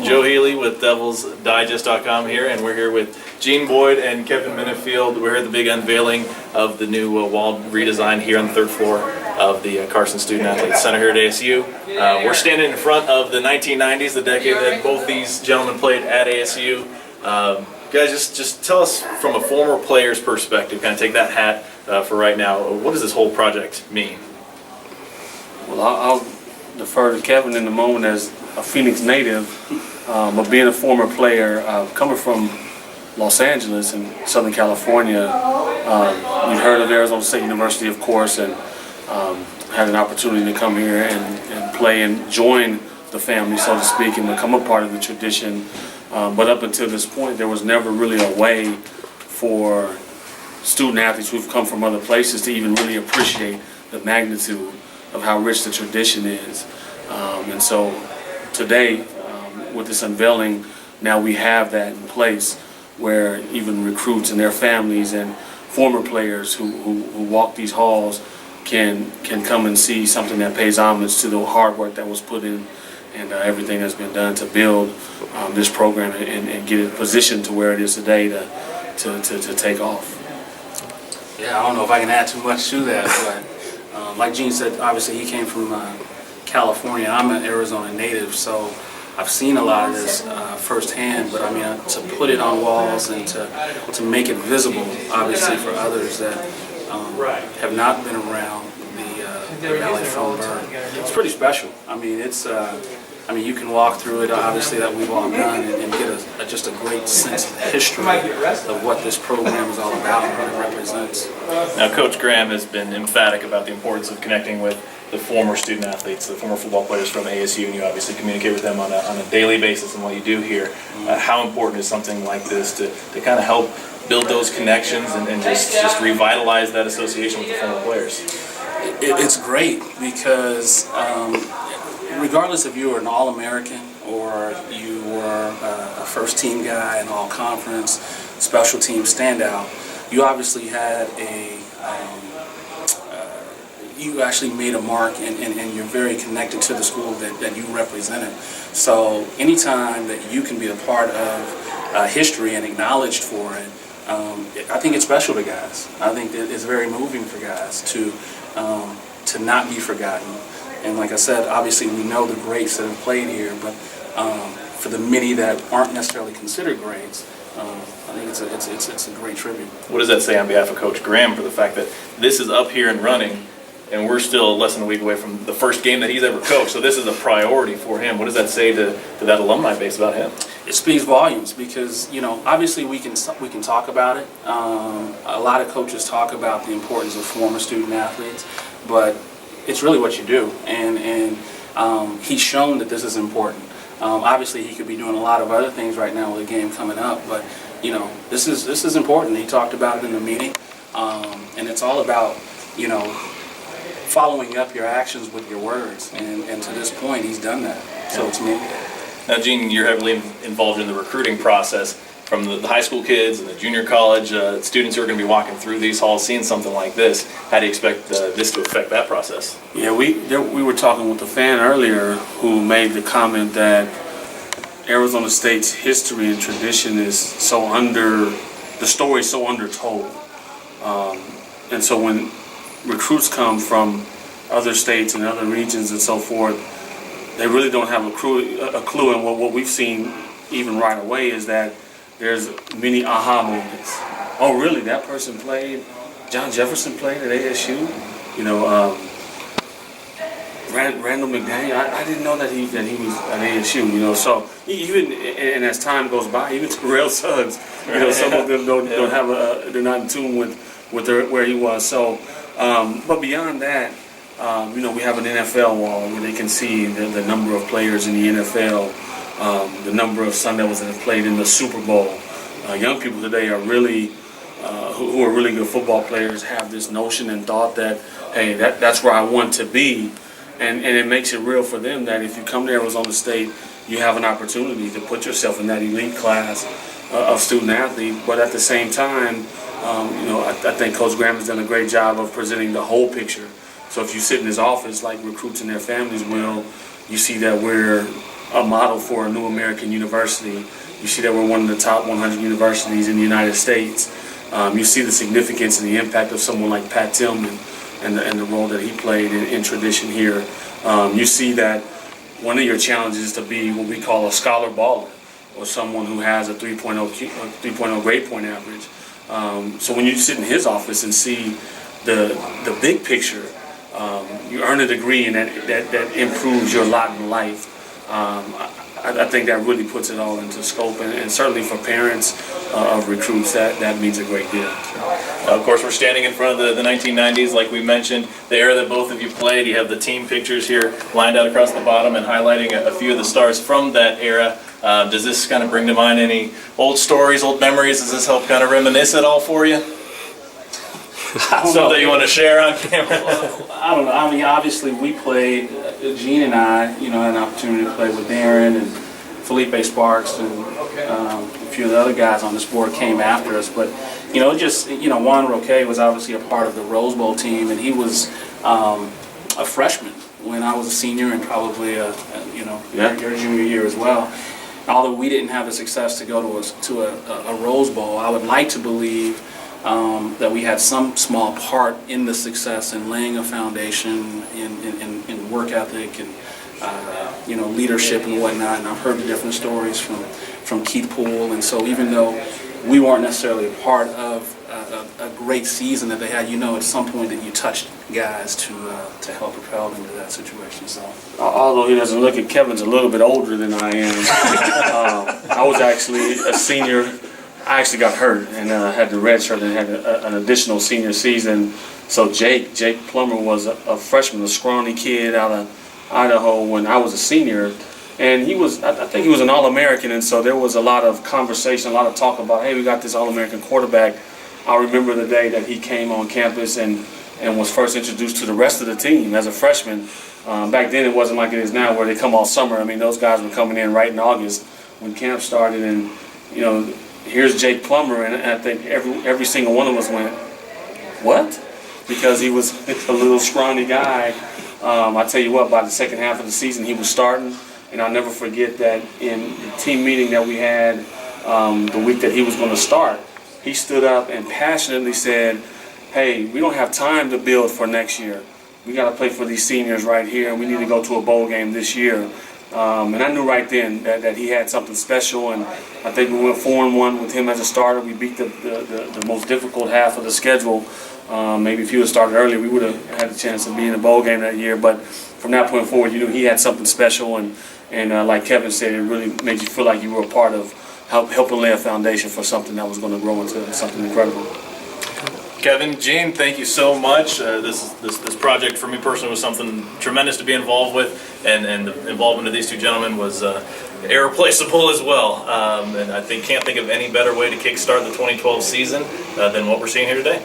Joe Healey with DevilsDigest.com here, and we're here with Gene Boyd and Kevin Miniefield. We're at the big unveiling of the new wall redesign here on the third floor of the Carson Student Athletes Center here at ASU. We're standing in front of the 1990s, the decade that both these gentlemen played at ASU. Guys, just tell us from a former player's perspective, kind of take that hat for right now. What does this whole project mean? Well, I'll defer to Kevin in a moment as a Phoenix native, but being a former player, coming from Los Angeles in Southern California, you've heard of Arizona State University, of course, and had an opportunity to come here and play and join the family, so to speak, and become a part of the tradition. But up until this point, there was never really a way for student athletes who've come from other places to even really appreciate the magnitude of how rich the tradition is. And so today, with this unveiling, now we have that in place where even recruits and their families and former players who walk these halls can come and see something that pays homage to the hard work that was put in and everything that's been done to build this program and get it positioned to where it is today to take off. Yeah, I don't know if I can add too much to that, but like Gene said, obviously he came from California. I'm an Arizona native, so I've seen a lot of this firsthand, but I mean, to put it on walls and to make it visible, obviously, for others that have not been around the Valley from birth, it's pretty special. I mean, I mean, you can walk through it, obviously, that we've all done, and get just a great sense of the history of what this program is all about and what it represents. Now, Coach Graham has been emphatic about the importance of connecting with the former student athletes, the former football players from ASU, and you obviously communicate with them on a daily basis in what you do here. How important is something like this to kind of help build those connections and just revitalize that association with the former players? It's great because regardless if you were an All-American or you were a first-team guy, an all-conference, special team standout, you obviously had you actually made a mark and you're very connected to the school that you represented. So anytime that you can be a part of history and acknowledged for it, I think it's special to guys. I think that it's very moving for guys to not be forgotten. And like I said, obviously we know the greats that have played here, but for the many that aren't necessarily considered greats, I think it's a great tribute. What does that say on behalf of Coach Graham for the fact that this is up here and running, and we're still less than a week away from the first game that he's ever coached, so this is a priority for him? What does that say to that alumni base about him? It speaks volumes because, you know, obviously we can talk about it. A lot of coaches talk about the importance of former student athletes, but it's really what you do, and he's shown that this is important. Obviously, he could be doing a lot of other things right now with the game coming up, but you know, this is important. He talked about it in the meeting, and it's all about, you know, following up your actions with your words, and to this point, he's done that. So it's me. Now, Gene, you're heavily involved in the recruiting process from the high school kids and the junior college students who are going to be walking through these halls, seeing something like this. How do you expect this to affect that process? Yeah, we were talking with a fan earlier who made the comment that Arizona State's history and tradition is the story is so undertold. And so when recruits come from other states and other regions and so forth, they really don't have a clue. And what we've seen even right away is that there's many aha moments. Oh, really? That person played? John Jefferson played at ASU? You know, Randall McDaniel. I didn't know that he was at ASU. You know, so even and as time goes by, even Terrell Suggs, you know, some of them don't have they're not in tune with where he was. So, but beyond that, you know, we have an NFL wall where they can see the number of players in the NFL. The number of Sun Devils that have played in the Super Bowl. Young people today are really, who are really good football players, have this notion and thought that, hey, that's where I want to be. And it makes it real for them that if you come to Arizona State, you have an opportunity to put yourself in that elite class of student athlete. But at the same time, you know, I think Coach Graham has done a great job of presenting the whole picture. So if you sit in his office like recruits and their families will, you see that we're a model for a new American university. You see that we're one of the top 100 universities in the United States. You see the significance and the impact of someone like Pat Tillman and the role that he played in tradition here. You see that one of your challenges is to be what we call a scholar baller, or someone who has a 3.0 grade point average. So when you sit in his office and see the big picture, you earn a degree and that improves your lot in life. I think that really puts it all into scope, and certainly for parents of recruits, that means a great deal. Of course, we're standing in front of the 1990s, like we mentioned, the era that both of you played. You have the team pictures here lined out across the bottom and highlighting a few of the stars from that era. Does this kind of bring to mind any old stories, old memories? Does this help kind of reminisce at all for you? Something that you want to share on camera? I don't know. I mean, obviously we played, Gene and I, had an opportunity to play with Darren and Felipe Sparks and a few of the other guys on this board came after us. But, Juan Roque was obviously a part of the Rose Bowl team, and he was a freshman when I was a senior, and probably, your junior year as well. Although we didn't have the success to go to a Rose Bowl, I would like to believe that we had some small part in the success in laying a foundation in work ethic and leadership and whatnot. And I've heard the different stories from Keith Poole, and so even though we weren't necessarily a part of a great season that they had, at some point that you touched guys to help propel them into that situation. So although he doesn't look it, Kevin's a little bit older than I am. I was actually a senior. I actually got hurt and had the red shirt and had an additional senior season. So Jake Plummer was a freshman, a scrawny kid out of Idaho when I was a senior. And I think he was an All-American, and so there was a lot of conversation, a lot of talk about, hey, we got this All-American quarterback. I remember the day that he came on campus and was first introduced to the rest of the team as a freshman. Back then it wasn't like it is now where they come all summer. I mean, those guys were coming in right in August when camp started, and, here's Jake Plummer, and I think every single one of us went, what? Because he was a little scrawny guy. I tell you what, by the second half of the season, he was starting, and I'll never forget that in the team meeting that we had the week that he was going to start, he stood up and passionately said, hey, we don't have time to build for next year. We got to play for these seniors right here, and we need to go to a bowl game this year. And I knew right then that he had something special, and I think we went 4-1 with him as a starter. We beat the most difficult half of the schedule. Maybe if he would have started earlier, we would have had a chance to be in the bowl game that year. But from that point forward, you knew he had something special, and like Kevin said, it really made you feel like you were a part of helping lay a foundation for something that was going to grow into something incredible. Kevin, Gene, thank you so much. This project for me personally was something tremendous to be involved with, and the involvement of these two gentlemen was irreplaceable as well. And I can't think of any better way to kickstart the 2012 season than what we're seeing here today.